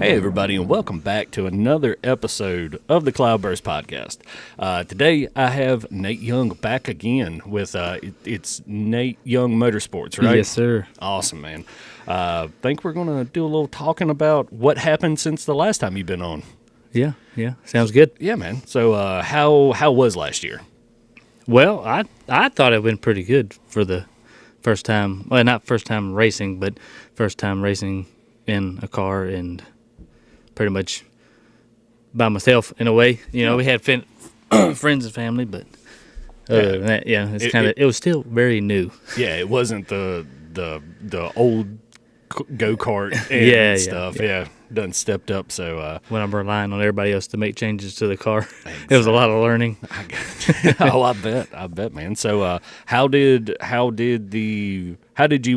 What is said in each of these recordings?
Hey, everybody, and welcome back to another episode of the Cloudburst podcast. Today, I have Nate Young back again with it's Nate Young Motorsports, right? Yes, sir. Awesome, man. Think we're going to do a little talking about what happened since the last time you've been on. Yeah. Sounds good. Yeah, man. So, how was last year? Well, I thought it went pretty good for the first time. Well, not first time racing, but first time racing in a car and pretty much by myself in a way. You know, we had friends and family, but other than that, yeah, it was still very new. Yeah, it wasn't the old go-kart and stuff. Yeah, done stepped up. So when I'm relying on everybody else to make changes to the car, exactly. It was a lot of learning. I bet, man. So how did you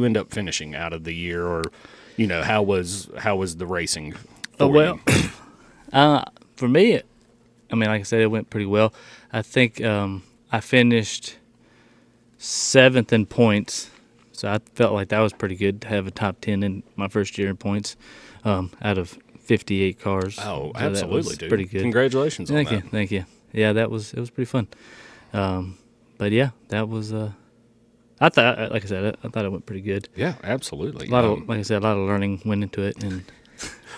end up finishing out of the year, or you know, how was the racing? For me, I mean, like I said, it went pretty well. I think I finished 7th in points, so I felt like that was pretty good to have a top 10 in my first year in points out of 58 cars. Oh, so absolutely, dude. Pretty good. Congratulations on that. Thank you. Yeah, it was pretty fun. But yeah, that was. I thought, like I said, I thought it went pretty good. Yeah, absolutely. Like I said, a lot of learning went into it. And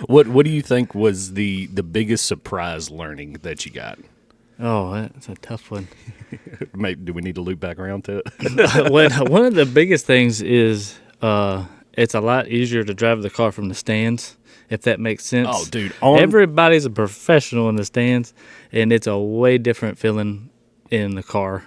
what do you think was the biggest surprise learning that you got? Oh, that's a tough one. Do we need to loop back around to it? One of the biggest things is it's a lot easier to drive the car from the stands, if that makes sense. Oh, dude. Everybody's a professional in the stands, and it's a way different feeling in the car.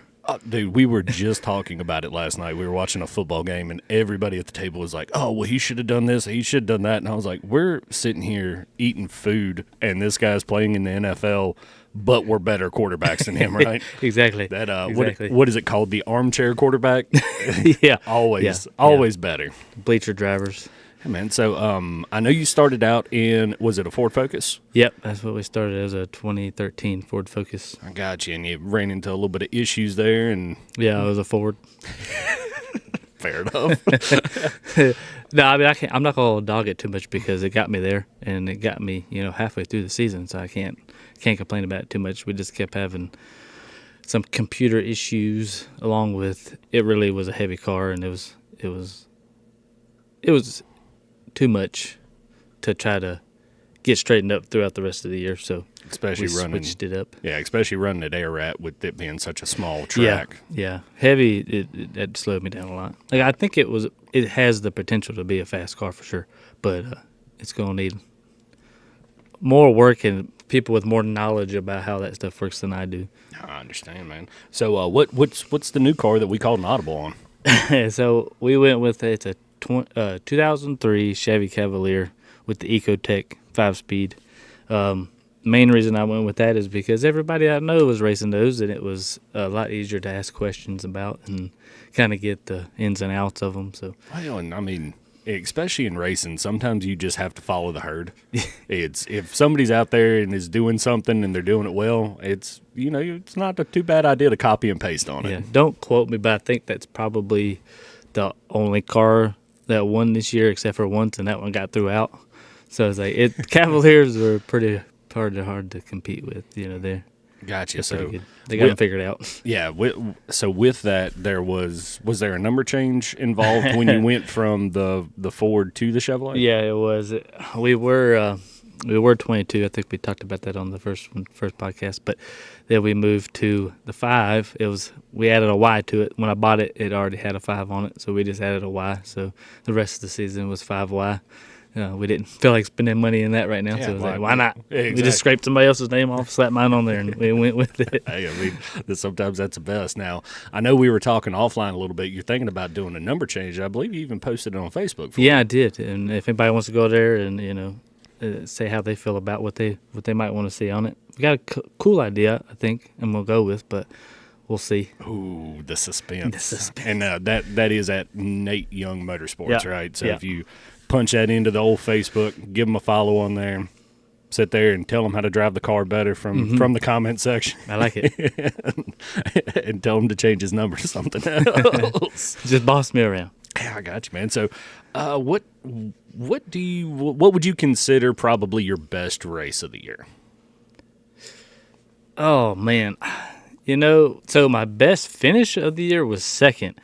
Dude, we were just talking about it last night. We were watching a football game, and everybody at the table was like, oh, well, he should have done this, he should have done that. And I was like, we're sitting here eating food, and this guy's playing in the NFL, but we're better quarterbacks than him, right? Exactly. Exactly. What is it called? The armchair quarterback? Yeah. Always better. Bleacher drivers. Hey, man, so I know you started out was it a Ford Focus? Yep, that's what we started as, a 2013 Ford Focus. I got you, and you ran into a little bit of issues there. And yeah, it was a Ford. Fair enough. No, I mean, I'm not going to dog it too much because it got me there, and it got me, halfway through the season, so I can't complain about it too much. We just kept having some computer issues along with it. Really was a heavy car, and it was too much to try to get straightened up throughout the rest of the year. So especially we switched it up. Yeah, especially running at Air Rat with it being such a small track. Yeah. Heavy, it slowed me down a lot. Like, I think it has the potential to be a fast car for sure, but it's going to need more work and people with more knowledge about how that stuff works than I do. I understand, man. So what's the new car that we called an audible on? So we went with it's a 2003 Chevy Cavalier with the Ecotec 5-speed. Main reason I went with that is because everybody I know was racing those, and it was a lot easier to ask questions about and kind of get the ins and outs of them. So, well, and I mean, especially in racing, sometimes you just have to follow the herd. If somebody's out there and is doing something and they're doing it well, it's not a too bad idea to copy and paste on it. Yeah, don't quote me, but I think that's probably the only car that won this year except for once, and that one got threw out. So it's like Cavaliers were pretty hard to compete with. They're gotcha. So good. They got them figured out. Yeah. So with that, was there a number change involved when you went from the Ford to the Chevrolet? Yeah, it was. We were 22. I think we talked about that on the first podcast. But then we moved to the 5. We added a Y to it. When I bought it, it already had a 5 on it, so we just added a Y. So the rest of the season was 5Y. We didn't feel like spending money in that right now, so it was like, why not? Yeah, exactly. We just scraped somebody else's name off, slapped mine on there, and we went with it. Hey, I mean, sometimes that's the best. Now, I know we were talking offline a little bit. You're thinking about doing a number change. I believe you even posted it on Facebook. Yeah, I did. And if anybody wants to go there and say how they feel about what they might want to see on it, we got a cool idea, I think, and we'll go with, but we'll see. Ooh, the suspense. And that is at Nate Young Motorsports, right? So if you punch that into the old Facebook, give them a follow on there, sit there and tell them how to drive the car better from the comment section. I like it. and tell them to change his number to something else. Just boss me around. Yeah, I got you, man. So what what would you consider probably your best race of the year? Oh man, so my best finish of the year was second.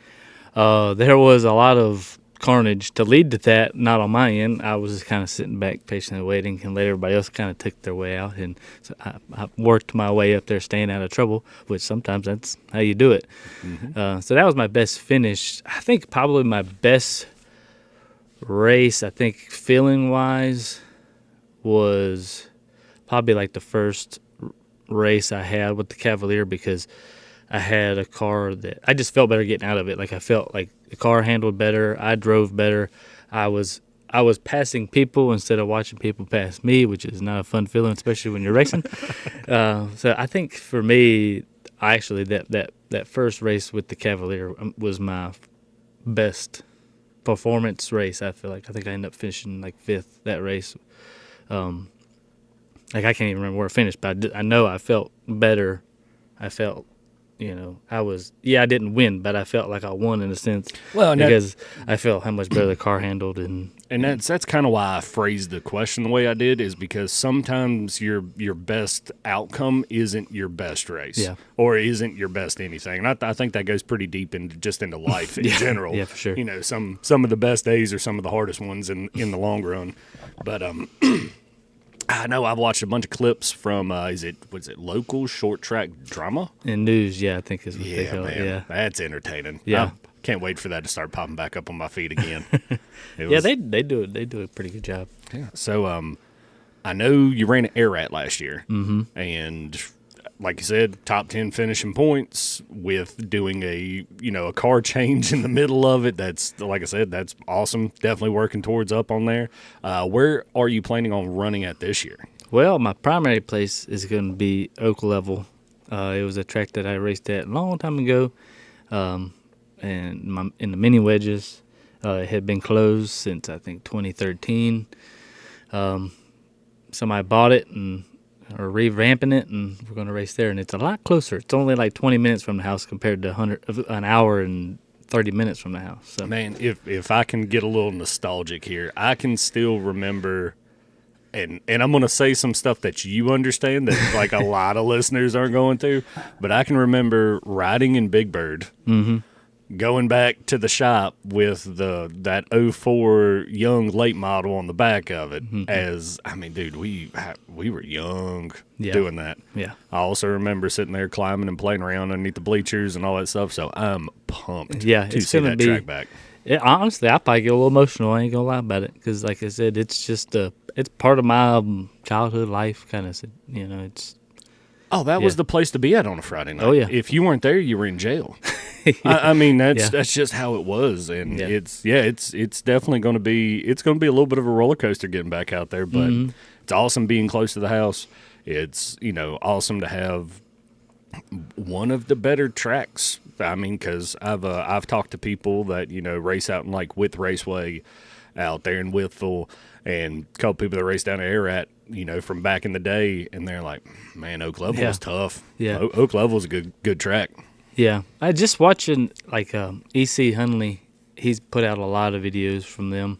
There was a lot of carnage to lead to that. Not on my end. I was just kind of sitting back, patiently waiting, and let everybody else kind of take their way out. And so I worked my way up there, staying out of trouble. Which sometimes that's how you do it. Mm-hmm. So that was my best finish. I think probably my best race. I think feeling wise was probably like the first race I had with the Cavalier, because I had a car that I just felt better getting out of it. Like I felt like the car handled better. I drove better. I was passing people instead of watching people pass me, which is not a fun feeling, especially when you're racing. So I think for me, actually that first race with the Cavalier was my best performance race. I feel like I think I ended up finishing like fifth that race. Like I can't even remember where I finished, but I know I felt better. I felt, I didn't win, but I felt like I won in a sense. Well, because I felt how much better the car handled, and that's kind of why I phrased the question the way I did, is because sometimes your best outcome isn't your best race, or isn't your best anything. And I think that goes pretty deep into life in general. Yeah, for sure. Some of the best days are some of the hardest ones in the long run. But I know I've watched a bunch of clips from was it local short track drama and news. Yeah, I think is what they call it. Yeah, that's entertaining. Yeah, I can't wait for that to start popping back up on my feed again. They do it. They do a pretty good job. Yeah. So I know you ran an air rat last year, and like you said, top 10 finishing points with doing a car change in the middle of it. That's, like I said, that's awesome. Definitely working towards up on there. Where are you planning on running at this year? Well, my primary place is going to be Oak Level. It was a track that I raced at a long time ago, and in the mini wedges. It had been closed since I think 2013. Somebody bought it or revamping it, and we're going to race there. And it's a lot closer. It's only like 20 minutes from the house compared to an hour and 30 minutes from the house. So. Man, if I can get a little nostalgic here, I can still remember, and I'm going to say some stuff that you understand that like a lot of listeners aren't going to, but I can remember riding in Big Bird, going back to the shop with that '04 young late model on the back of it. As I mean, dude, we were young doing that. Yeah. I also remember sitting there climbing and playing around underneath the bleachers and all that stuff. So I'm pumped to see that track back. Honestly, I probably get a little emotional. I ain't gonna lie about it, because like I said, it's just it's part of my childhood life, kind of. It's. Oh, that was the place to be at on a Friday night. Oh yeah. If you weren't there, you were in jail. I mean, that's just how it was, and it's definitely going to be a little bit of a roller coaster getting back out there, but it's awesome being close to the house. It's awesome to have one of the better tracks. I mean, because I've talked to people that race out in like Wythe Raceway out there in Wytheville, and a couple people that race down at Ararat, from back in the day, and they're like, man, Oak Level was tough. Yeah, Oak Level's a good track. Yeah, I just watching like E.C. Hunley. He's put out a lot of videos from them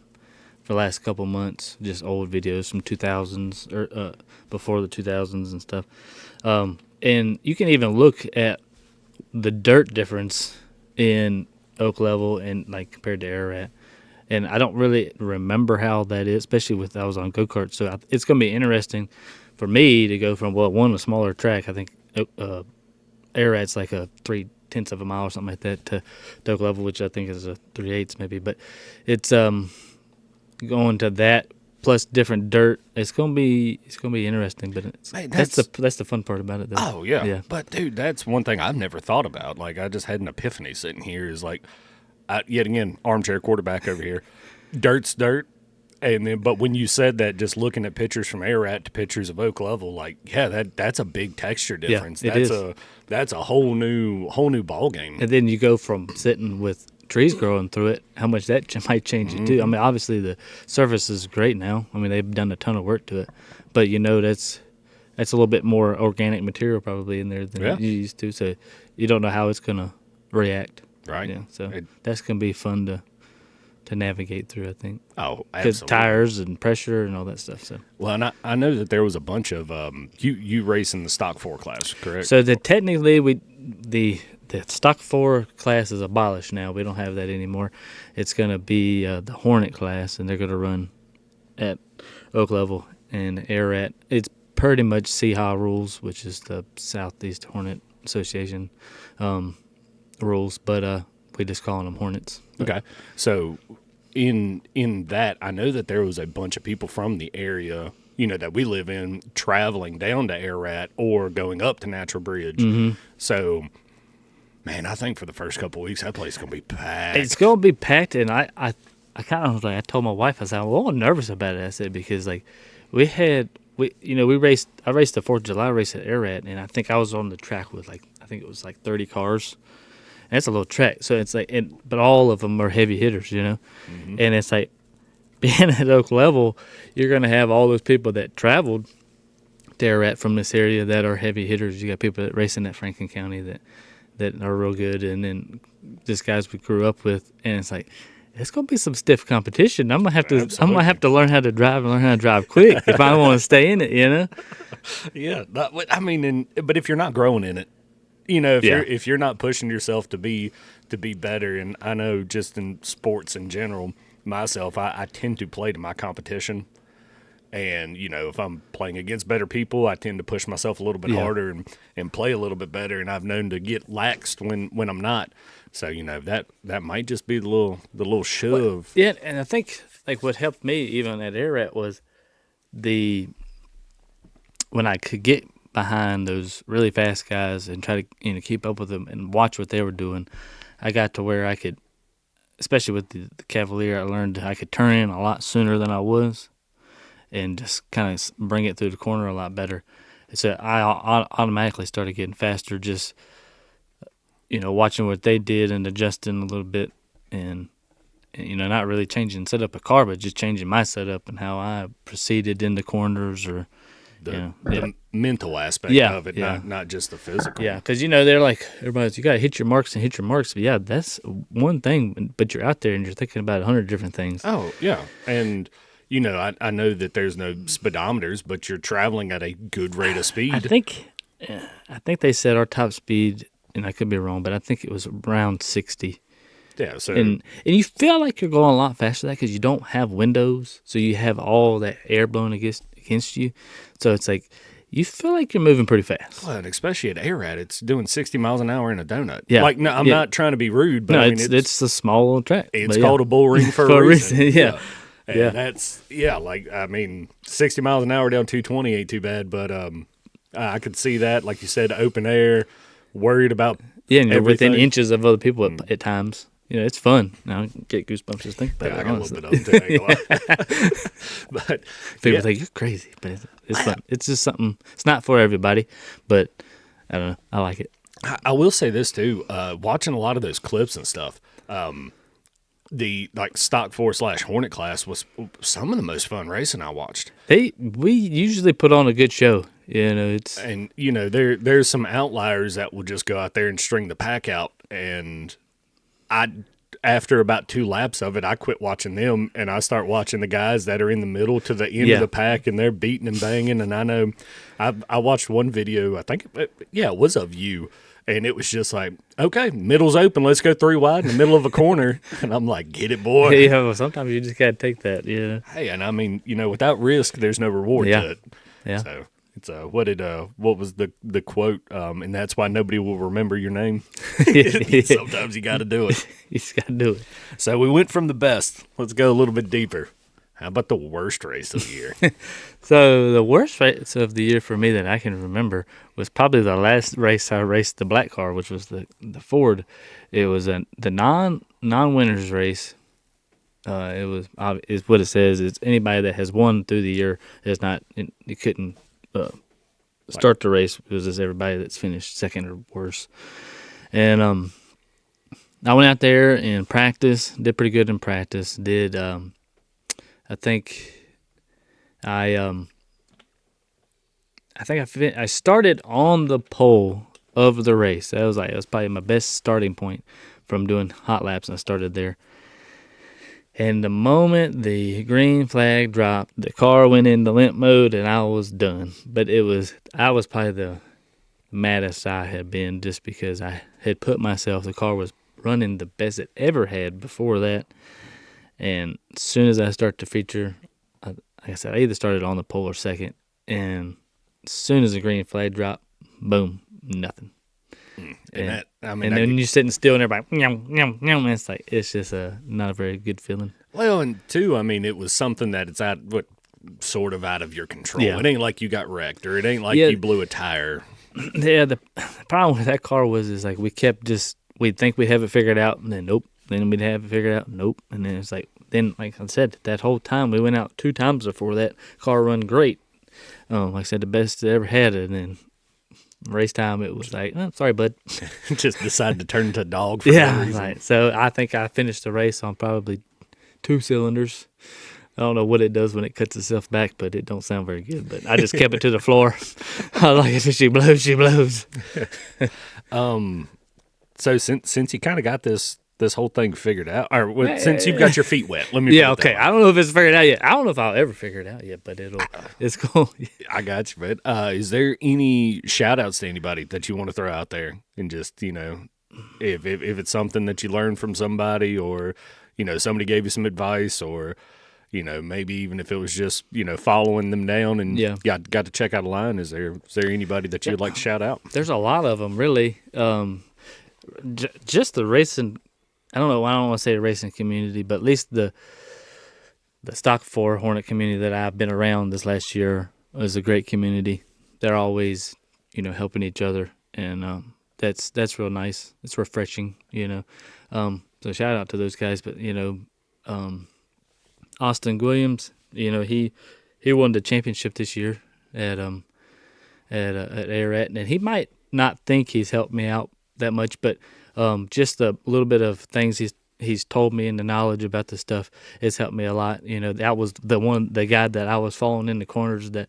for the last couple months, just old videos from 2000s or before the 2000s and stuff. And you can even look at the dirt difference in Oak Level and like compared to Ararat. And I don't really remember how that is, especially I was on go-karts. So it's going to be interesting for me to go from, a smaller track. I think Ararat's like a 0.3 of a mile or something like that to Oak Level, which I think is a 3/8 maybe. But it's going to that plus different dirt. It's gonna be interesting. But that's the fun part about it, though. Oh yeah. But dude, that's one thing I've never thought about. Like I just had an epiphany sitting here. Is like, yet again, armchair quarterback over here. Dirt's dirt. And then, but when you said that, just looking at pictures from Ararat to pictures of Oak Level, like, that's a big texture difference. Yeah, That's a whole new ball game. And then you go from sitting with trees growing through it, how much that might change it too. I mean, obviously the surface is great now. I mean, they've done a ton of work to it, but that's a little bit more organic material probably in there than you used to. So you don't know how it's gonna react. Right. Yeah. So that's gonna be fun to navigate through. I think. Oh, Because absolutely. tires and pressure and all that stuff. So. Well, and I know that there was a bunch of you race in the stock 4 class, correct? So that technically the stock 4 class is abolished now. We don't have that anymore. It's going to be the Hornet class, and they're going to run at Oak Level and Air. It's pretty much CHA rules, which is the Southeast Hornet Association rules, but we just call them Hornets. Okay, so in that, I know that there was a bunch of people from the area, that we live in, traveling down to Ararat or going up to Natural Bridge. Mm-hmm. So, man, I think for the first couple of weeks, that place is going to be packed. It's going to be packed, and I kind of was like, I told my wife, I said, I'm a little nervous about it. I said, because like I raced the 4th of July race at Ararat, and I think I was on the track with I think it was 30 cars. And it's a little track, so it's but all of them are heavy hitters, Mm-hmm. And it's like being at Oak Level, you're going to have all those people that traveled to Ararat from this area that are heavy hitters. You got people that race in that Franklin County that are real good, and then just guys we grew up with, and it's like it's going to be some stiff competition. I'm gonna have to learn how to drive and learn how to drive quick if I want to stay in it, Yeah, but if you're not growing in it, if you're not pushing yourself to be better, and I know just in sports in general, myself, I tend to play to my competition, and if I'm playing against better people, I tend to push myself a little bit harder and play a little bit better, and I've known to get laxed when I'm not. So that might just be the little shove. Yeah, and I think what helped me even at Ararat was when I could get behind those really fast guys and try to keep up with them and watch what they were doing. I got to where I could, especially with the Cavalier, I learned I could turn in a lot sooner than I was and just kind of bring it through the corner a lot better. So I automatically started getting faster just, watching what they did and adjusting a little bit and not really changing setup a car, but just changing my setup and how I proceeded in the corners or the mental aspect of it, not just the physical. Yeah, because they're like, everybody's, you got to hit your marks and hit your marks. But yeah, that's one thing. But you're out there and you're thinking about 100 different things. Oh, yeah. And, I know that there's no speedometers, but you're traveling at a good rate of speed. I think they said our top speed, and I could be wrong, but I think it was around 60. Yeah, so and you feel like you're going a lot faster than that because you don't have windows, so you have all that air blowing against you. So it's like you feel like you're moving pretty fast. Well, and especially at Ararat, it's doing 60 miles an hour in a donut. Yeah. No, I'm not trying to be rude, but no, it's a small little track. It's called a bull ring for a reason. Yeah. And that's 60 miles an hour down 220 ain't too bad, but I could see that, like you said, open air, worried about and you're everything. within inches of other people at times. It's fun. Now I get goosebumps just think about it. I got a little bit of it too. But people think you're crazy, but it's fun. It's just something. It's not for everybody, but I don't know. I like it. I will say this too. Watching a lot of those clips and stuff, the stock 4/Hornet class was some of the most fun racing I watched. We usually put on a good show. There's some outliers that will just go out there and string the pack out, and after about 2 laps of it, I quit watching them, and I start watching the guys that are in the middle to the end of the pack, and they're beating and banging. And I know I watched one video, I think, it was of you, and it was just like, okay, middle's open, let's go 3 wide in the middle of a corner. And I'm like, get it, boy. Yeah, well, sometimes you just got to take that, Hey, and I mean, without risk, there's no reward to it. Yeah. So it's what was the quote? And that's why nobody will remember your name. Sometimes you got to do it. You just got to do it. So we went from the best. Let's go a little bit deeper. How about the worst race of the year? So the worst race of the year for me that I can remember was probably the last race I raced the black car, which was the Ford. It was the non-winners race. Is what it says. It's anybody that has won through the year is not. You couldn't start the race. It was just everybody that's finished second or worse. And I went out there and practiced. Did pretty good in practice. Did I think I started on the pole of the race. That was probably my best starting point from doing hot laps, and I started there. And the moment the green flag dropped, the car went into limp mode, and I was done. But I was probably the maddest I had been, just because I had put myself. The car was running the best it ever had before that, and as soon as I start to feature, like I said, I either started on the pole or second, and as soon as the green flag dropped, boom, nothing. And then you're sitting still and everybody, yum, yum, yum. And it's just not a very good feeling. Well, and two, I mean, it was something that it's sort of out of your control. Yeah. It ain't like you got wrecked, or it ain't like you blew a tire. Yeah, the problem with that car is like we'd think we'd have it figured out, and then nope. Then we'd have it figured out, nope. And then it's like I said, that whole time we went out 2 times before that car run great. Like I said, the best it ever had, and then race time it was like, oh, sorry, bud. Just decided to turn into a dog for no reason. Right. So I think I finished the race on probably 2 cylinders. I don't know what it does when it cuts itself back, but it don't sound very good. But I just kept it to the floor. I like it. If she blows, she blows. So since you kind of got this whole thing figured out, or since you've got your feet wet, let me. Yeah, okay. I don't know if it's figured out yet. I don't know if I'll ever figure it out yet, but it's cool. I got you, but is there any shout outs to anybody that you want to throw out there? And just, if it's something that you learned from somebody, or, somebody gave you some advice, or, maybe even if it was just, following them down and got to check out a line, is there anybody that you'd like to shout out? There's a lot of them, really. Just the racing, I don't want to say the racing community, but at least the Stock 4 Hornet community that I've been around this last year is a great community. They're always, helping each other, and that's real nice. It's refreshing, So shout out to those guys. But Austin Williams, he won the championship this year at Ararat, and he might not think he's helped me out that much, but just a little bit of things he's told me, and the knowledge about the stuff has helped me a lot. That was the guy that I was following in the corners, that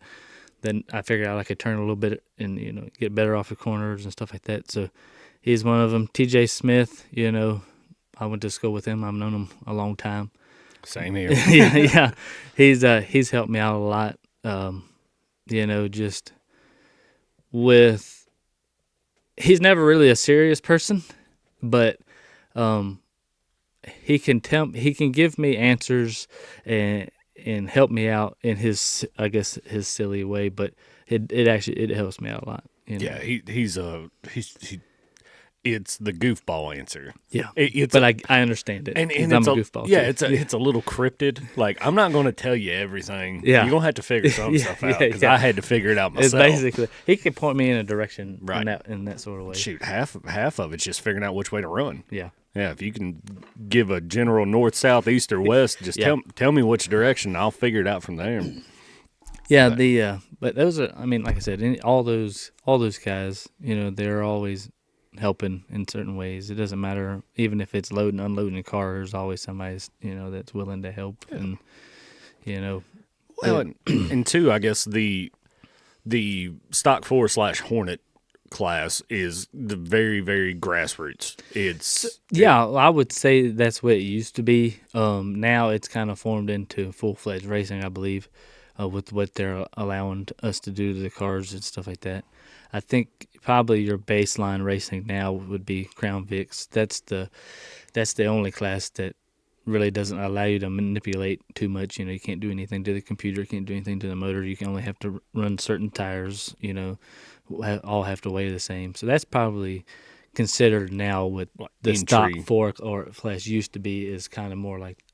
then I figured out I could turn a little bit and get better off the corners and stuff like that. So he's one of them. TJ Smith, I went to school with him. I've known him a long time. Same here. yeah. He's helped me out a lot. Just with, he's never really a serious person, but he can give me answers and help me out in his silly way, but it helps me out a lot. Yeah, it's the goofball answer. Yeah, but I understand it. And I'm a goofball. Yeah, too. it's a little cryptid. Like, I'm not going to tell you everything. Yeah, you're going to have to figure some stuff out, because I had to figure it out myself. It's basically, he can point me in a direction, right, in that sort of way. Shoot, half of it's just figuring out which way to run. Yeah. Yeah, if you can give a general north, south, east, or west, just tell me which direction, I'll figure it out from there. Yeah, but those are, like I said, all those guys, they're always helping in certain ways. It doesn't matter, even if it's loading, unloading a car. There's always somebody, that's willing to help, and Well, and two, I guess the Stock 4 / Hornet class is the very, very grassroots. I would say that's what it used to be. Now it's kind of formed into full-fledged racing, I believe, with what they're allowing us to do to the cars and stuff like that. I think probably your baseline racing now would be Crown Vics. That's the only class that really doesn't allow you to manipulate too much. You can't do anything to the computer, you can't do anything to the motor. You can only have to run certain tires. All have to weigh the same. So that's probably considered now what the Stock 4 or class used to be, is kind of more like,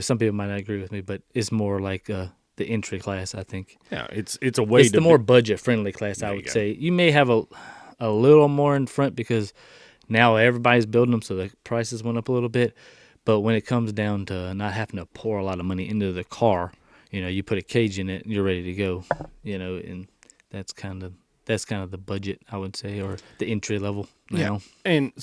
some people might not agree with me, but it's more like the entry class, I think. Yeah, it's a way. It's the more budget friendly class, I would say. You may have a little more in front because now everybody's building them, so the prices went up a little bit. But when it comes down to not having to pour a lot of money into the car, you put a cage in it, and you're ready to go. And that's kind of the budget, I would say, or the entry level now. Yeah. And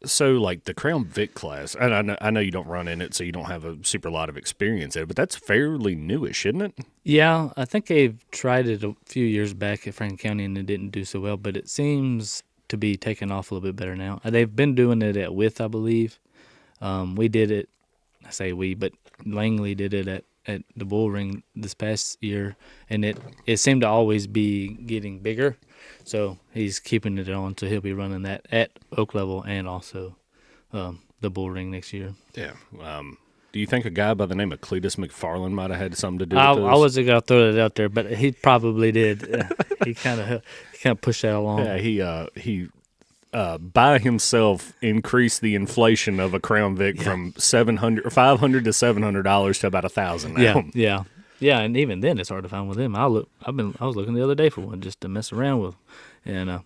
so like the Crown Vic class, and I know you don't run in it, so you don't have a super lot of experience in it, but that's fairly newish, isn't it? Yeah, I think they've tried it a few years back at Franklin County, and it didn't do so well, but it seems to be taking off a little bit better now. They've been doing it at With, I believe. We did it, I say we, but Langley did it at the bull ring this past year, and it seemed to always be getting bigger. So he's keeping it on, so he'll be running that at Oak Level and also the bull ring next year. Yeah. Do you think a guy by the name of Cletus McFarland might have had something to do with I this? wasn't gonna throw that out there, but he probably did. He kind of pushed that along. Yeah, he by himself increased the inflation of a Crown Vic from $500 to $700 to about $1,000 now. Yeah, and even then it's hard to find with him. I was looking the other day for one just to mess around with, and I'd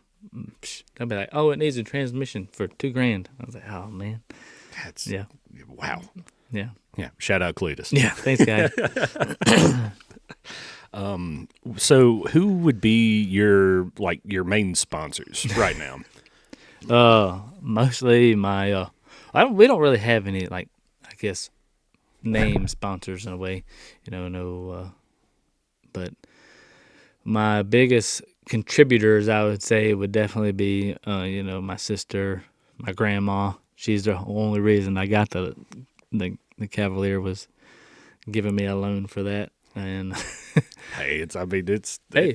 be like, oh, it needs a transmission for $2,000. I was like, oh man, Wow. Yeah. Shout out Cletus. Yeah, thanks, guys. So who would be your main sponsors right now? Mostly my we don't really have any I guess name sponsors in a way, but my biggest contributors I would say would definitely be my sister, my grandma. She's the only reason I got the Cavalier was giving me a loan for that. And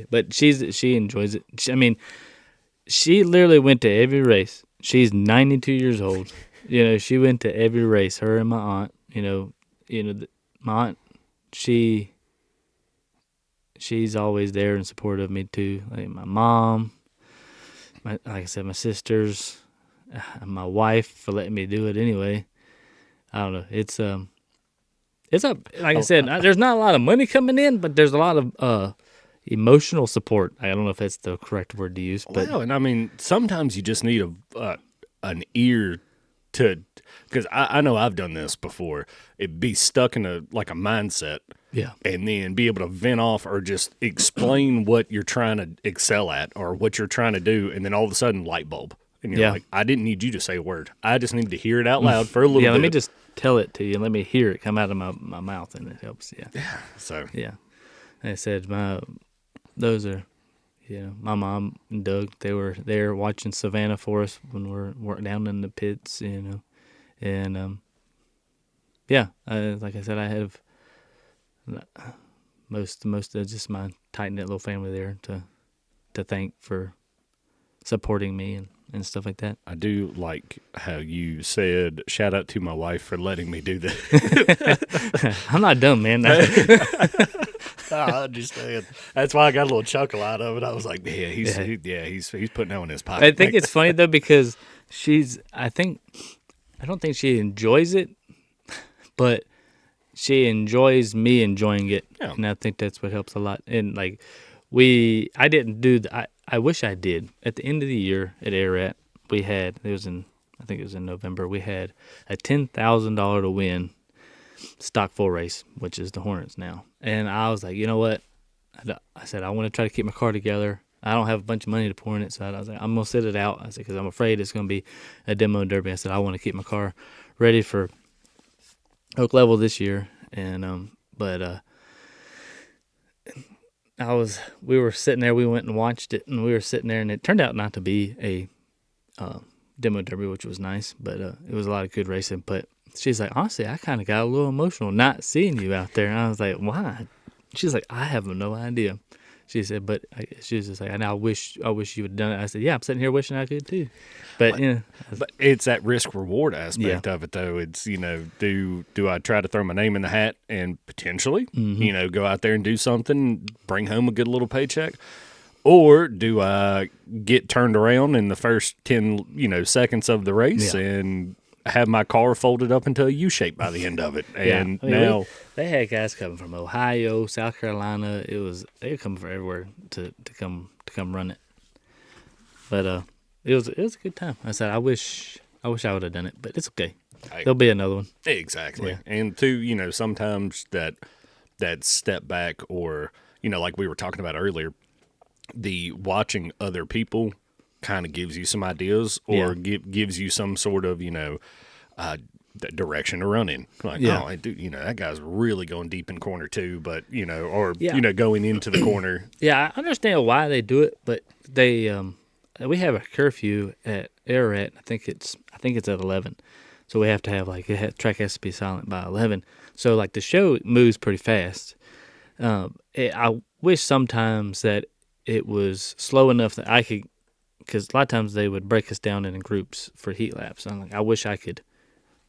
but she enjoys it. She literally went to every race. She's 92 years old. She went to every race. Her and my aunt. My aunt. She's always there in support of me too. Like my mom. Like I said, my sisters, my wife for letting me do it anyway. I don't know. It's like I said, there's not a lot of money coming in, but there's a lot of emotional support. I don't know if that's the correct word to use, but and sometimes you just need an ear to, because I know I've done this before. It'd be stuck in a mindset, and then be able to vent off or just explain what you're trying to excel at or what you're trying to do, and then all of a sudden light bulb. And you're like, I didn't need you to say a word. I just needed to hear it out loud for a little bit. Let me just tell it to you. Let me hear it come out of my mouth, and it helps. So. Yeah. I said, those are, my mom and Doug, they were there watching Savannah for us when we're down in the pits, and, like I said, I have most of just my tight-knit little family there to thank for supporting me and stuff like that. I do like how you said, shout out to my wife for letting me do that. I'm not dumb, man. I understand. That's why I got a little chuckle out of it. I was like, he's putting that in his pocket. I think it's funny though because I don't think she enjoys it, but she enjoys me enjoying it, and I think that's what helps a lot. And I didn't do I wish I did. At the end of the year at Ararat, I think it was in November, we had a $10,000 to win stock full race, which is the Hornets now. And I was like, you know what? I said, I want to try to keep my car together. I don't have a bunch of money to pour in it, so I was like, I'm going to sit it out. I said, because I'm afraid it's going to be a demo derby. I said, I want to keep my car ready for Oak Level this year. And, we were sitting there, we went and watched it, and we were sitting there, and it turned out not to be a demo derby, which was nice, but it was a lot of good racing. But she's like, honestly, I kind of got a little emotional not seeing you out there. And I was like, why? She's like, I have no idea. She said, but she was just like, and I wish you would have done it. I said, yeah, I'm sitting here wishing I could too. But but it's that risk reward aspect of it, though. It's do I try to throw my name in the hat and potentially go out there and do something, bring home a good little paycheck, or do I get turned around in the first 10 seconds of the race and have my car folded up into a U shape by the end of it? And now they had guys coming from Ohio, South Carolina. They were coming from everywhere to come run it. But it was a good time. I said I wish I would have done it, but it's okay. There'll be another one. Exactly. Yeah. And too, sometimes that step back, or like we were talking about earlier, the watching other people kind of gives you some ideas, or gives you some sort of direction to run in. Like, oh, dude, that guy's really going deep in corner 2, but going into the corner. Yeah, I understand why they do it, but they we have a curfew at Ararat. I think it's at 11. So we have to have track has to be silent by 11. So like the show moves pretty fast. I wish sometimes that it was slow enough that I could, because a lot of times they would break us down in groups for heat laps. I'm like, I wish I could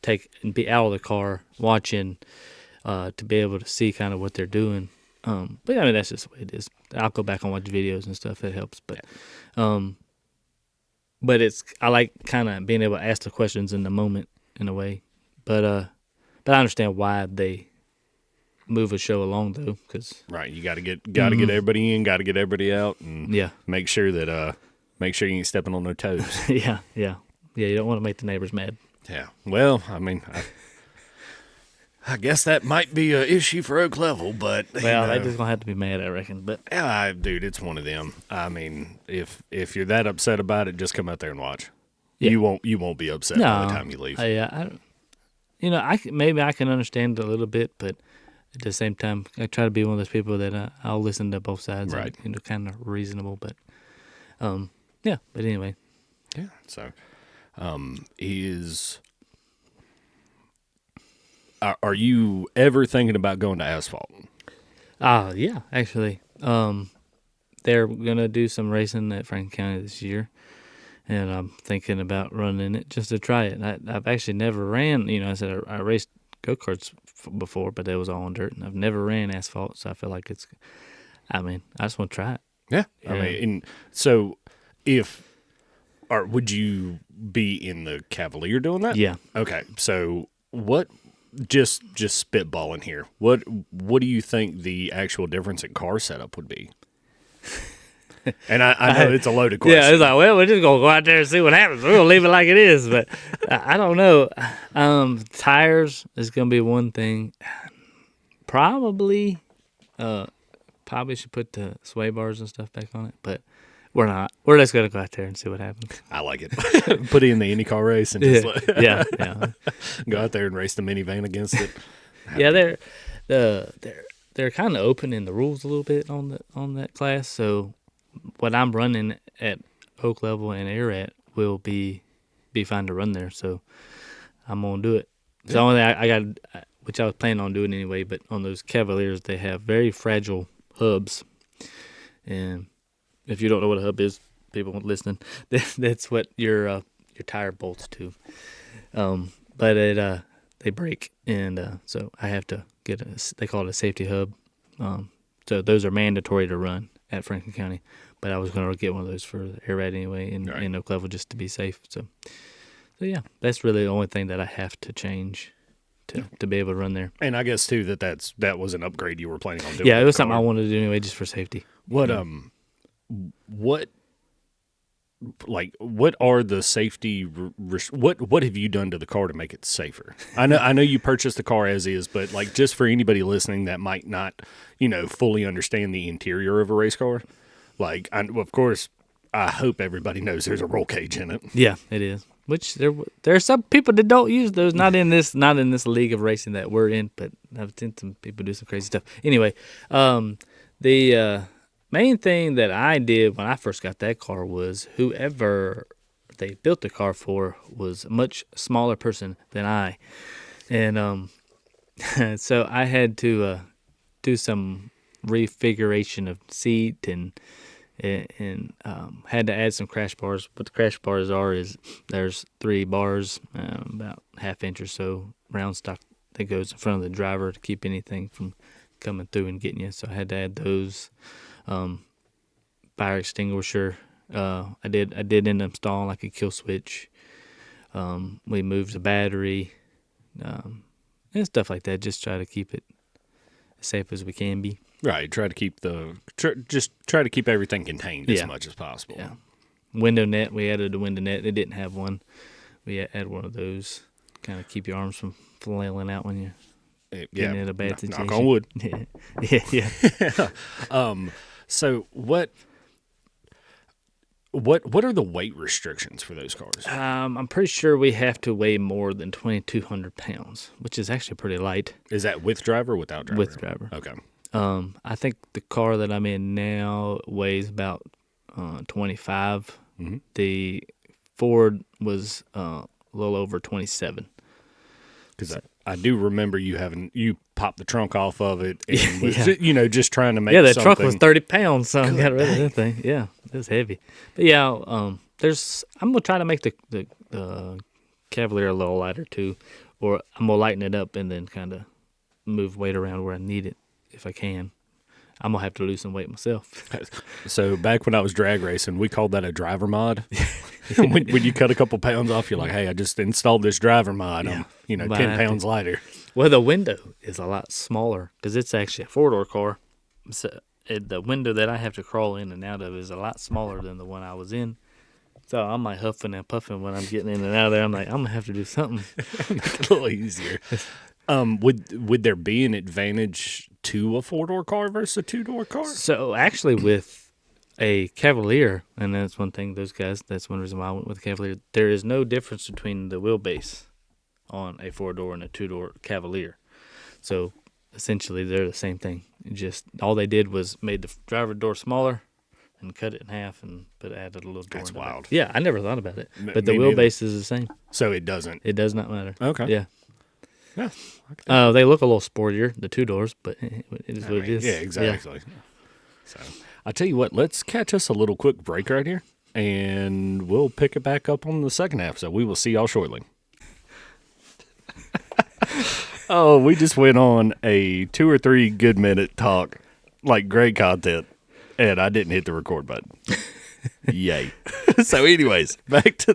take and be out of the car watching to be able to see kind of what they're doing. But I mean, that's just the way it is. I'll go back and watch videos and stuff. It helps. But I like kind of being able to ask the questions in the moment in a way. But I understand why they move a show along though, because right, you got to get everybody in, got to get everybody out, and make sure you ain't stepping on their toes. yeah. You don't want to make the neighbors mad. Yeah. Well, I mean, I guess that might be an issue for Oak Level, but they're just gonna have to be mad, I reckon. But yeah, dude, it's one of them. I mean, if you're that upset about it, just come out there and watch. Yeah. You won't be upset by the time you leave. Maybe I can understand it a little bit, but at the same time, I try to be one of those people that I'll listen to both sides, right? And, kind of reasonable, but yeah. But anyway, yeah. So, are you ever thinking about going to asphalt? Yeah, actually, they're gonna do some racing at Franklin County this year, and I'm thinking about running it just to try it. I've actually never ran. I said I raced go-karts before, but it was all on dirt, and I've never ran asphalt, so I feel like I just want to try it. Yeah. I mean, so would you be in the Cavalier doing that? Yeah. Okay. So what? Just spitballing here. What do you think the actual difference in car setup would be? And I know it's a loaded question. Yeah, it's like, well, we're just gonna go out there and see what happens. We're gonna leave it like it is, but I don't know. Tires is gonna be one thing. Probably should put the sway bars and stuff back on it, but we're not. We're just gonna go out there and see what happens. I like it. Put it in the IndyCar race and just yeah. Go out there and race the minivan against it. Yeah, they're kind of opening the rules a little bit on that class. So what I'm running at Oak Level and Air at will be fine to run there. So I'm gonna do it. It's the only thing I got, which I was planning on doing anyway. But on those Cavaliers, they have very fragile hubs, and if you don't know what a hub is, people listening, that's what your tire bolts to. But they break, and so I have to get they call it a safety hub. So those are mandatory to run at Franklin County. But I was going to get one of those for the Air anyway in Oak Level just to be safe. So yeah, that's really the only thing that I have to change to be able to run there. And I guess too that was an upgrade you were planning on doing. Yeah, it was something I wanted to do anyway, just for safety. What are the safety? What have you done to the car to make it safer? I know you purchased the car as is, but like just for anybody listening that might not, fully understand the interior of a race car, of course, I hope everybody knows there's a roll cage in it. Yeah, it is. Which there are some people that don't use those. Not in this league of racing that we're in, but I've seen some people do some crazy stuff. Anyway, the main thing that I did when I first got that car was whoever they built the car for was a much smaller person than I, and so I had to do some refiguration of seat and had to add some crash bars. What the crash bars is there's 3 bars, about ½ inch or so round stock that goes in front of the driver to keep anything from coming through and getting you. So I had to add those. Fire extinguisher. I did end up installing like a kill switch. We moved the battery, and stuff like that. Just try to keep it as safe as we can be. Right. Try to keep try to keep everything contained as much as possible. Yeah. Window net. We added a window net. It didn't have one. We added one of those. Kind of keep your arms from flailing out when you're getting in a bad situation. Knock on wood. Yeah. So what are the weight restrictions for those cars? I'm pretty sure we have to weigh more than 2,200 pounds, which is actually pretty light. Is that with driver or without driver? With driver. Okay. I think the car that I'm in now weighs about 25. Mm-hmm. The Ford was a little over 27. Because I do remember you popped the trunk off of it and was, Yeah. just trying to make Yeah, that something. truck was 30 pounds, so I got rid of dang. that thing. Yeah, it was heavy. But yeah, I'm gonna try to make the Cavalier a little lighter too, or I'm gonna lighten it up and then kind of move weight around where I need it if I can. I'm gonna have to lose some weight myself. So back when I was drag racing, we called that a driver mod. when you cut a couple pounds off, you're like, hey, I just installed this driver mod. Yeah. I'm, Might 10 have to. pounds lighter. Well, the window is a lot smaller because it's actually a four-door car. So the window that I have to crawl in and out of is a lot smaller than the one I was in. So I'm like huffing and puffing when I'm getting in and out of there. I'm like, I'm gonna have to do something. A little easier. Would there be an advantage to a 4-door car versus a 2-door car? So actually, with a Cavalier, and that's one thing. That's one reason why I went with a Cavalier. There is no difference between the wheelbase on a 4-door and a 2-door Cavalier. So essentially, they're the same thing. Just all they did was made the driver door smaller and cut it in half and added a little door. That's in the back. wild. Yeah, I never thought about it. But the me neither. wheelbase is the same. So it doesn't. It does not matter. Okay. Yeah. Yeah. Okay. They look a little sportier, the 2 doors, but it is what it is. Yeah, exactly. So I tell you what, let's catch us a little quick break right here, and we'll pick it back up on the second half. So we will see y'all shortly. Oh, we just went on a 2 or 3 good minute talk, like great content, and I didn't hit the record button. Yay. So anyways, back to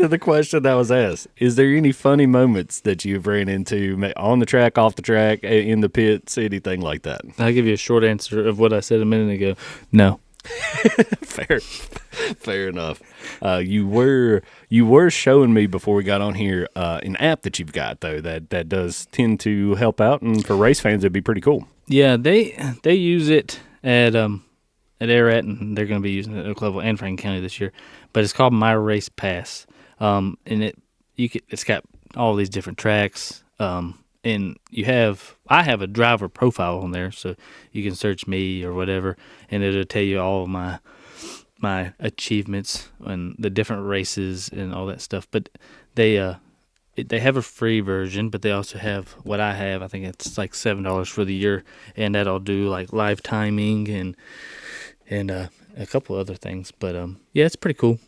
the question that was asked. Is there any funny moments that you've ran into on the track, off the track, in the pits, anything like that? I'll give you a short answer of what I said a minute ago. No. Fair enough. You were showing me before we got on here an app that you've got though that does tend to help out, and for race fans it'd be pretty cool. Yeah, they use it at Arat, and they're going to be using it at Oak Level and Franklin County this year. But it's called My Race Pass, and it's got all these different tracks. And I have a driver profile on there, so you can search me or whatever, and it'll tell you all of my achievements and the different races and all that stuff. But they have a free version, but they also have what I have. I think it's like $7 for the year, and that'll do like live timing and a couple other things. But yeah, it's pretty cool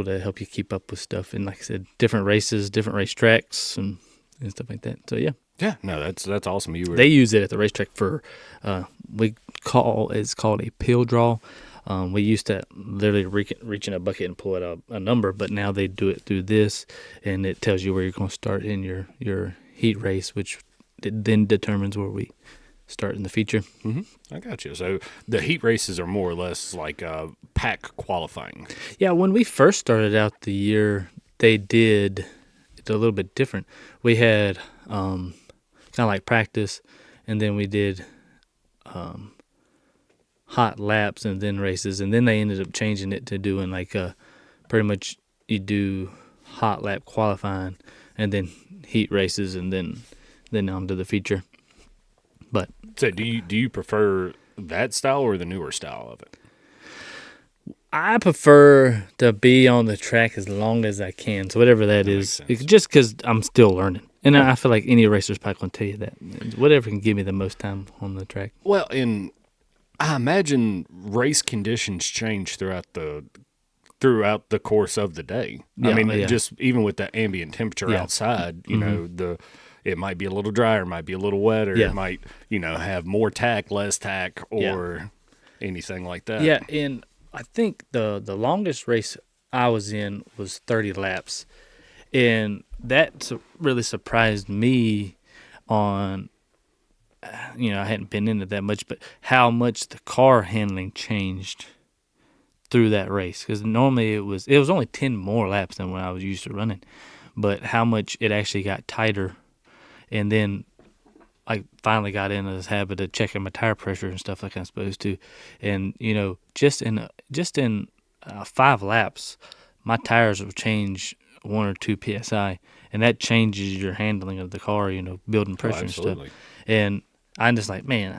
to help you keep up with stuff. And like I said, different races, different race tracks, and stuff like that. So yeah. Yeah, no, that's awesome. They use it at the racetrack for it's called a pill draw. We used to literally reach in a bucket and pull out a number, but now they do it through this, and it tells you where you're going to start in your heat race, which then determines where we start in the feature. Mm-hmm. I got you. So the heat races are more or less like pack qualifying. Yeah, when we first started out the year, they did it a little bit different. We had kind of like practice, and then we did hot laps and then races, and then they ended up changing it to doing like pretty much you do hot lap qualifying and then heat races and then on to the feature. But so do you prefer that style or the newer style of it? I prefer to be on the track as long as I can, so whatever that is, just because I'm still learning. And I feel like any racer's probably going to tell you that. Whatever can give me the most time on the track. Well, and I imagine race conditions change throughout the course of the day. Yeah, I mean, just even with the ambient temperature outside, you Mm-hmm. know, it might be a little drier, might be a little wetter, it might, have more tack, less tack, or anything like that. Yeah, and I think the longest race I was in was 30 laps. And that really surprised me on, I hadn't been into that much, but how much the car handling changed through that race. Because normally it was only 10 more laps than when I was used to running. But how much it actually got tighter. And then I finally got into this habit of checking my tire pressure and stuff like I'm supposed to. And, just in 5 laps, my tires will change 1 or 2 PSI, and that changes your handling of the car, building pressure and stuff. And I'm just like, man,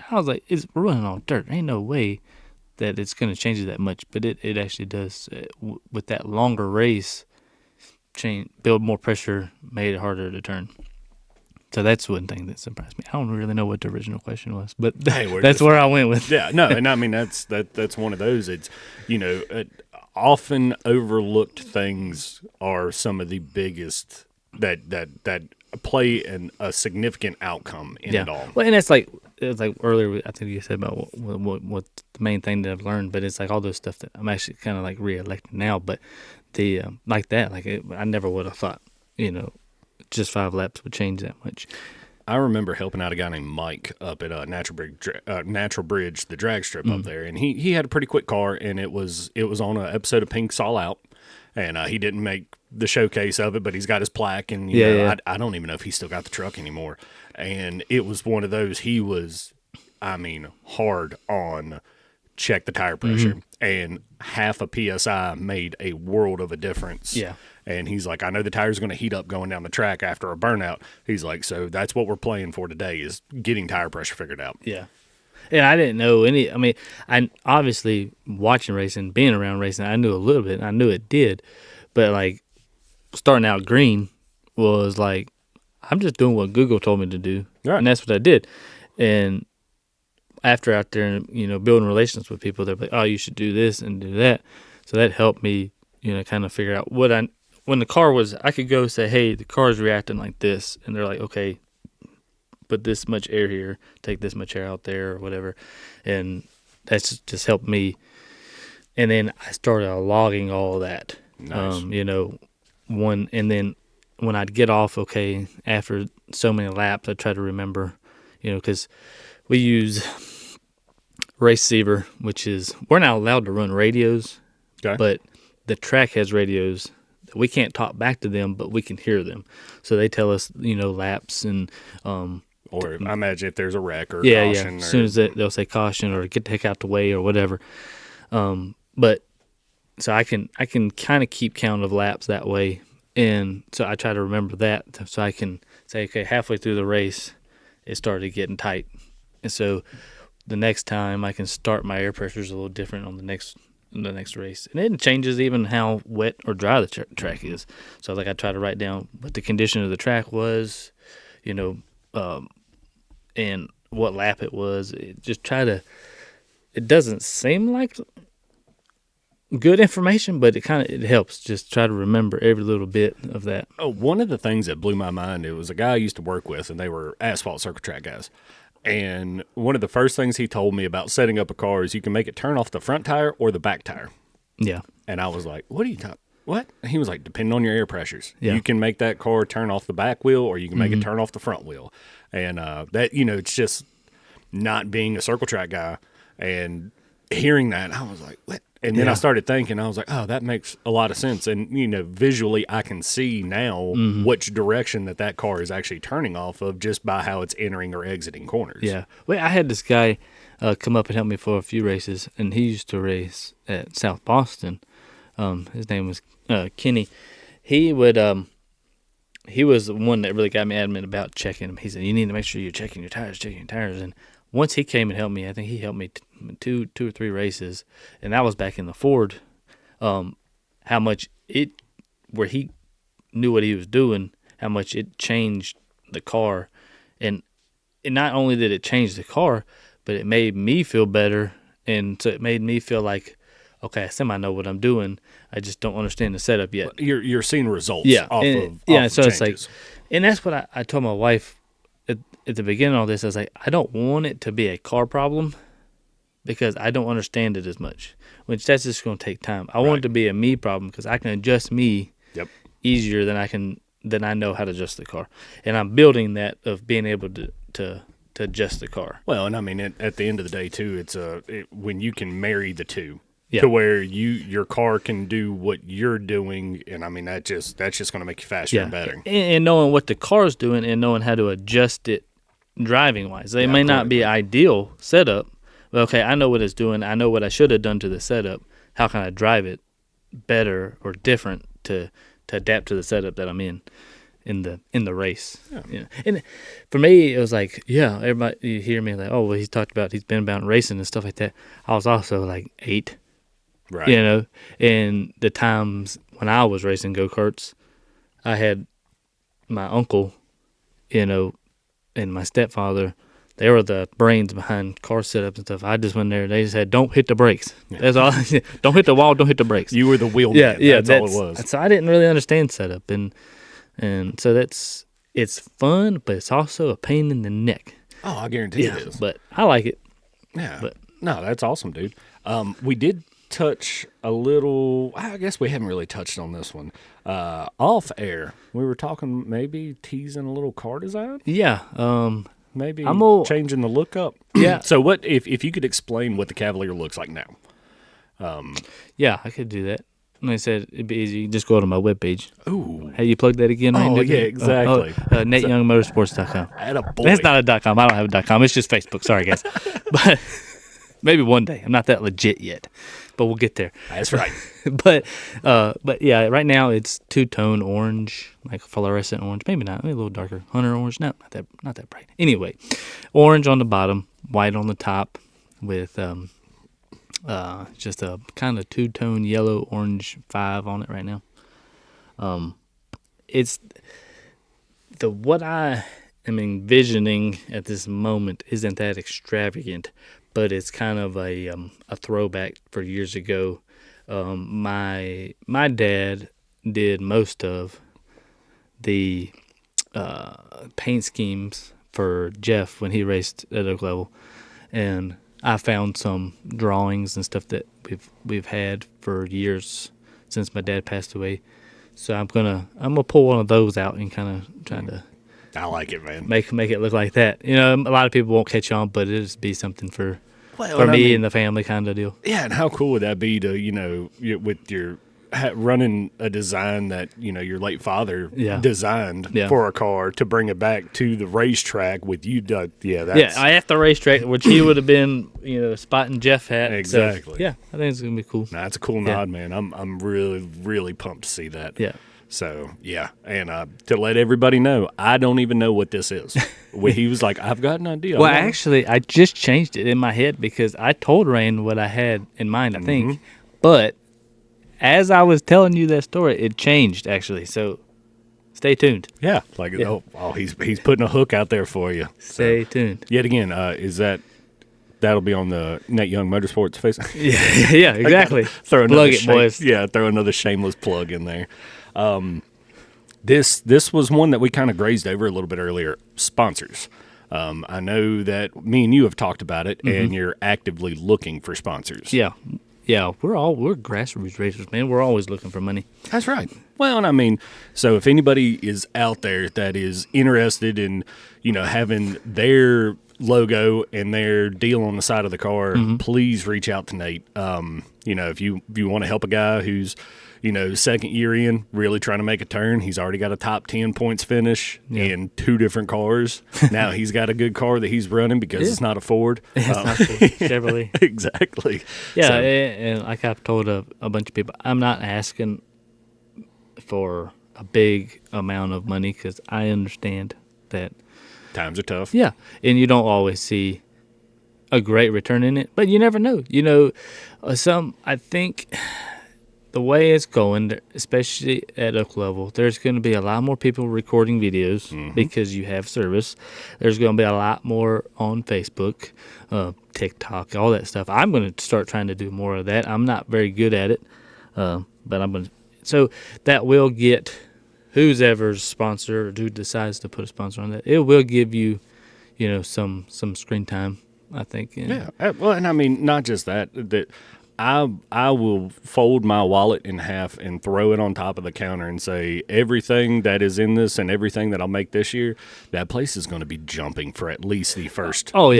I was like, we're running on dirt. Ain't no way that it's going to change it that much, but it actually does. With that longer race, build more pressure, made it harder to turn. So that's one thing that surprised me. I don't really know what the original question was, but that's where I went with. Yeah, no, and I mean that's one of those. It's often overlooked things are some of the biggest that play a significant outcome in it all. Well, and it's like earlier. I think you said about what the main thing that I've learned, but it's like all those stuff that I'm actually kind of like re-elected now. But the I never would have thought just 5 laps would change that much. I remember helping out a guy named Mike up at Natural Bridge, the drag strip up there, and he had a pretty quick car, and it was on an episode of Pink's All Out, and he didn't make the showcase of it, but he's got his plaque, and I don't even know if he still got the truck anymore, and it was one of those. He was, hard on check the tire pressure, and half a PSI made a world of a difference. Yeah. And he's like, I know the tire's going to heat up going down the track after a burnout. He's like, so that's what we're playing for today is getting tire pressure figured out. Yeah. And I didn't know any. I mean, I obviously watching racing, being around racing, I knew a little bit. I knew it did. But like starting out green was like, I'm just doing what Google told me to do. Right. And that's what I did. And after out there, building relations with people, they're like, oh, you should do this and do that. So that helped me, kind of figure out when the car was, I could go say, hey, the car's reacting like this. And they're like, okay, put this much air here, take this much air out there or whatever. And that's just helped me. And then I started logging all of that. Nice. And then when I'd get off, okay, after so many laps, I try to remember, because we use Receiver, which is, we're not allowed to run radios, but the track has radios. We can't talk back to them, but we can hear them. So they tell us, laps and or I imagine if there's a wreck or caution. Yeah. As soon as they'll say caution or get the heck out the way or whatever. But so I can kind of keep count of laps that way, and so I try to remember that so I can say, okay, halfway through the race, it started getting tight, and so the next time I can start my air pressures a little different on the next race, and it changes even how wet or dry the track is. So like I try to write down what the condition of the track was, and what lap it was. It doesn't seem like good information, but it helps. Just try to remember every little bit of that. Oh, one of the things that blew my mind, it was a guy I used to work with, and they were asphalt circle track guys. And one of the first things he told me about setting up a car is you can make it turn off the front tire or the back tire. Yeah. And I was like, what are you talking? What? And he was like, depending on your air pressures. Yeah. You can make that car turn off the back wheel or you can make it turn off the front wheel. And that, it's just not being a circle track guy and hearing that, I was like, what? And then I started thinking, I was like, oh, that makes a lot of sense. And, visually I can see now which direction that car is actually turning off of just by how it's entering or exiting corners. Yeah. Well, I had this guy come up and help me for a few races, and he used to race at South Boston. His name was Kenny. He was the one that really got me adamant about checking them. He said, you need to make sure you're checking your tires. And once he came and helped me, I think he helped me two or three races, and that was back in the Ford. How much where he knew what he was doing, how much it changed the car, and not only did it change the car, but it made me feel better, and so it made me feel like, okay, I semi know what I'm doing. I just don't understand the setup yet. You're seeing results. Off so changes. It's like, and that's what I told my wife at the beginning of all this. I was like, I don't want it to be a car problem because I don't understand it as much, which that's just going to take time. I want it to be a me problem because I can adjust me easier than I know how to adjust the car, and I'm building that of being able to adjust the car. Well, and I mean, at the end of the day, too, it's when you can marry the two to where your car can do what you're doing, and I mean that's just going to make you faster and better. And knowing what the car's doing and knowing how to adjust it driving wise, they may not be ideal setup, but okay, I know what it's doing. I know what I should have done to the setup. How can I drive it better or different to adapt to the setup that I'm in the race? Yeah. And for me, it was like, everybody, you hear me like, oh, well, he's been about racing and stuff like that. I was also like 8, right? And the times when I was racing go-karts, I had my uncle, and my stepfather. They were the brains behind car setups and stuff. I just went there. They just said, "Don't hit the brakes." Yeah. That's all. Don't hit the wall. Don't hit the brakes. You were the wheelman. Yeah, that's all it was. So I didn't really understand setup, and so it's fun, but it's also a pain in the neck. Oh, I guarantee it is. But I like it. Yeah. But no, that's awesome, dude. We did touch a little. I guess we haven't really touched on this one. Off air, we were talking maybe teasing a little car design. Yeah. Maybe changing the look up. Yeah. So what if you could explain what the Cavalier looks like now? Yeah, I could do that. And I said it'd be easy. You just go to my webpage. Ooh. Hey, you plug that again? Oh, yeah, exactly. NetYoungMotorsports.com. Attaboy. That's not a .com. I don't have a .com. It's just Facebook. Sorry, guys. But maybe one day. I'm not that legit yet, but we'll get there. That's right. But yeah, right now it's two-tone orange, like fluorescent orange. Maybe not. Maybe a little darker. Hunter orange. No, not that bright. Anyway, orange on the bottom, white on the top, with just a kind of two-tone yellow orange 5 on it right now. It's what I am envisioning at this moment isn't that extravagant, but it's kind of a throwback for years ago. My dad did most of the paint schemes for Jeff when he raced at Oak Level, and I found some drawings and stuff that we've had for years since my dad passed away. So I'm gonna pull one of those out and kind of try to. I like it, man. Make it look like that. A lot of people won't catch on, but it'll just be something for me and the family kind of deal. Yeah, and how cool would that be to with your running a design that your late father designed for a car to bring it back to the racetrack with you. I at the racetrack, which he would have been spotting Jeff at. Exactly. So, I think it's gonna be cool. That's a cool nod, man. I'm really, really pumped to see that. Yeah. So yeah, and to let everybody know, I don't even know what this is. He was like, "I've got an idea." Well, actually, I just changed it in my head because I told Rain what I had in mind. I think, but as I was telling you that story, it changed actually. So stay tuned. Yeah, he's putting a hook out there for you. Stay tuned. Yet again, that'll be on the Net Young Motorsports Facebook. Yeah, exactly. Plug it, boys. Yeah, throw another shameless plug in there. This was one that we kind of grazed over a little bit earlier. Sponsors. I know that me and you have talked about it, and you're actively looking for sponsors. Yeah, we're grassroots racers, man. We're always looking for money. That's right. Well, and I mean, so if anybody is out there that is interested in, having their logo and their deal on the side of the car, please reach out to Nate. If you want to help a guy who's second year in, really trying to make a turn. He's already got a top 10 points finish in 2 different cars. Now he's got a good car that he's running because it's not a Ford. It's not Chevrolet. Exactly. Yeah, and like I've told a bunch of people, I'm not asking for a big amount of money because I understand that times are tough. Yeah, and you don't always see a great return in it, but you never know. I think the way it's going, especially at Oak Level, there's going to be a lot more people recording videos because you have service. There's going to be a lot more on Facebook, TikTok, all that stuff. I'm going to start trying to do more of that. I'm not very good at it, but I'm going to. So that will get who's ever's sponsor or who decides to put a sponsor on that. It will give you, some screen time, I think. Yeah. Well, and I mean, not just that I will fold my wallet in half and throw it on top of the counter and say everything that is in this and everything that I'll make this year, that place is going to be jumping for at least the first 3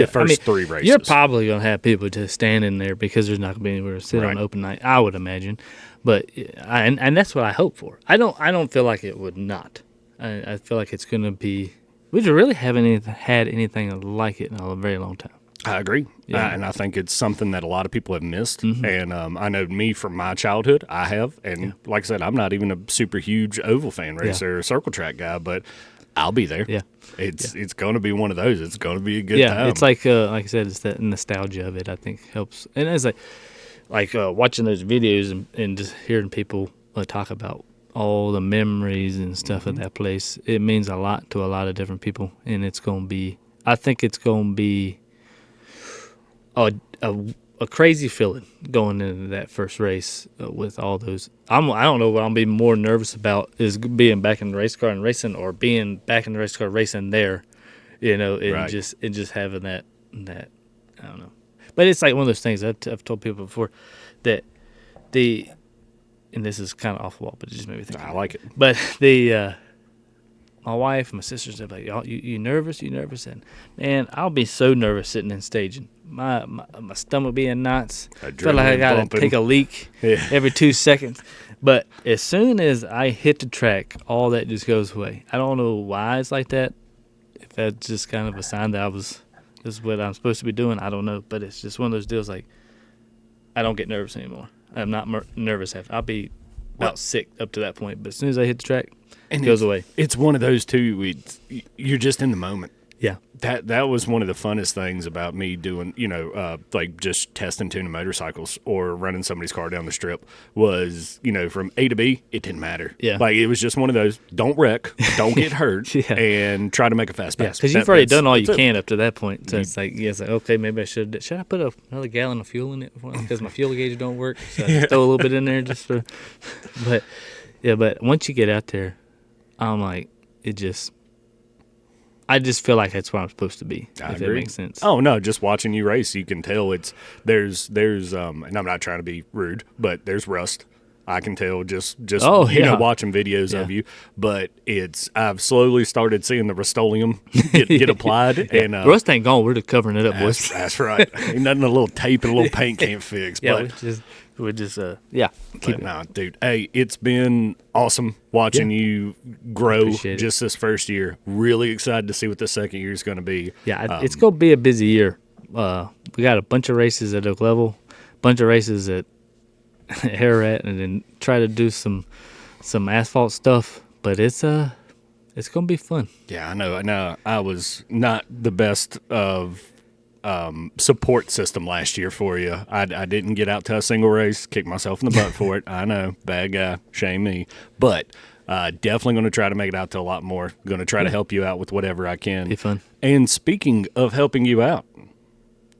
races. You're probably going to have people just standing there because there's not going to be anywhere to sit on open night, I would imagine. But and that's what I hope for. I don't feel like it would not. I feel like it's going to be. We really haven't had anything like it in a very long time. I agree. Yeah. And I think it's something that a lot of people have missed. And I know me from my childhood, I have. And like I said, I'm not even a super huge oval fan racer or circle track guy, but I'll be there. Yeah. It's going to be one of those. It's going to be a good time. Yeah, it's like I said, it's that nostalgia of it, I think, helps. And it's like watching those videos and just hearing people talk about all the memories and stuff at that place. It means a lot to a lot of different people, and it's going to be. I think it's going to be a crazy feeling going into that first race with all those. I don't know what I'm being more nervous about is being back in the race car and racing, or being back in the race car racing there, and just having that I don't know. But it's like one of those things I've told people before that and this is kind of off the wall, but it just made me think. I like it. But my wife, my sisters, they're like, you nervous? You nervous? And man, I'll be so nervous sitting in staging. My stomach be in knots. I feel like I gotta take a leak every 2 seconds. But as soon as I hit the track, all that just goes away. I don't know why it's like that. If that's just kind of a sign that this is what I'm supposed to be doing, I don't know. But it's just one of those deals like I don't get nervous anymore. I'm not nervous after. I'll be about sick up to that point. But as soon as I hit the track, it goes away. It's one of those two. You're just in the moment. Yeah. That was one of the funnest things about me doing, like just testing tuning motorcycles or running somebody's car down the strip was, from A to B, it didn't matter. Yeah. Like it was just one of those, don't wreck, don't get hurt, and try to make a fast pass. Because you've already done all you can up to that point. So it's like, okay, maybe I should I put another gallon of fuel in it? Because my fuel gauge don't work. So I just throw a little bit in there just for, but once you get out there, I'm like, I just feel like that's where I'm supposed to be. I if agree. That makes sense. Oh no, just watching you race, you can tell there's and I'm not trying to be rude, but there's rust. I can tell just watching videos of you, but I've slowly started seeing the Rust-Oleum get applied, and rust ain't gone. We're just covering it up, boys. That's right. Ain't nothing a little tape and a little paint can't fix. Yeah, we're just keep it. No, dude. Hey, it's been awesome watching you grow just this first year. Really excited to see what the second year is going to be. Yeah, it's going to be a busy year. We got a bunch of races at Oak Level, a bunch of races at Ararat, and then try to do some asphalt stuff. But it's going to be fun. Yeah, I know. Now, I was not the best of support system last year for you. I didn't get out to a single race, kicked myself in the butt for it. I know, bad guy, shame me. But definitely going to try to make it out to a lot more. Going to try to help you out with whatever I can. Be fun. And speaking of helping you out,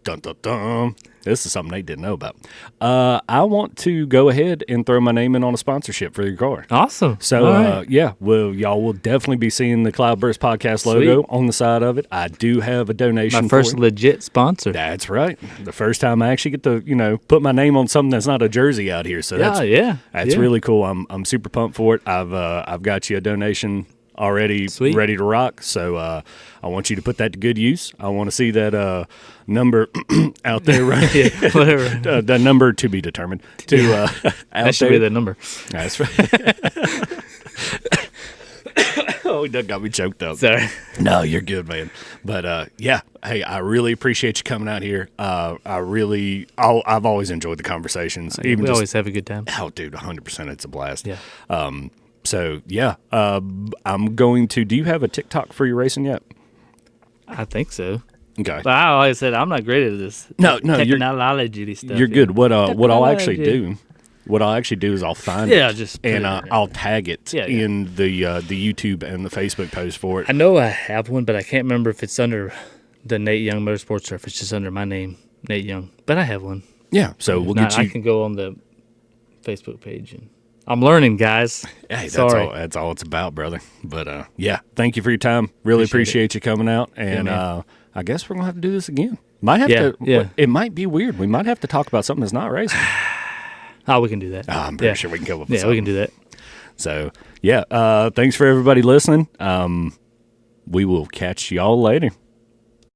dun dun dun. This is something they didn't know about. I want to go ahead and throw my name in on a sponsorship for your car. Awesome. So, y'all will definitely be seeing the Cloudburst podcast logo on the side of it. I do have a donation. My first legit sponsor. That's right. The first time I actually get to, put my name on something that's not a jersey out here. So that's really cool. I'm super pumped for it. I've got you a donation already ready to rock. So I want you to put that to good use. I want to see that number out there, right? Whatever. The number to be determined. That should be the number. That's right. Oh, that got me choked up. Sorry. No, you're good, man. But hey, I really appreciate you coming out here. I've always enjoyed the conversations. We always have a good time. Oh, dude, 100%. It's a blast. Yeah. So, I'm going to – do you have a TikTok for your racing yet? I think so. Okay. But I always said I'm not great at this. No, technology stuff. You're good. What I'll actually do is I'll find it and I'll tag it in the YouTube and the Facebook post for it. I know I have one, but I can't remember if it's under the Nate Young Motorsports or if it's just under my name, Nate Young. But I have one. Yeah, so we'll get you. I can go on the Facebook page and I'm learning, guys. Hey, Sorry. That's all it's about, brother. But thank you for your time. Really appreciate you coming out, and I guess we're gonna have to do this again. Might have to. Yeah. It might be weird. We might have to talk about something that's not racing. Oh, we can do that. I'm pretty sure we can come up with something. Yeah, we can do that. So, thanks for everybody listening. We will catch y'all later.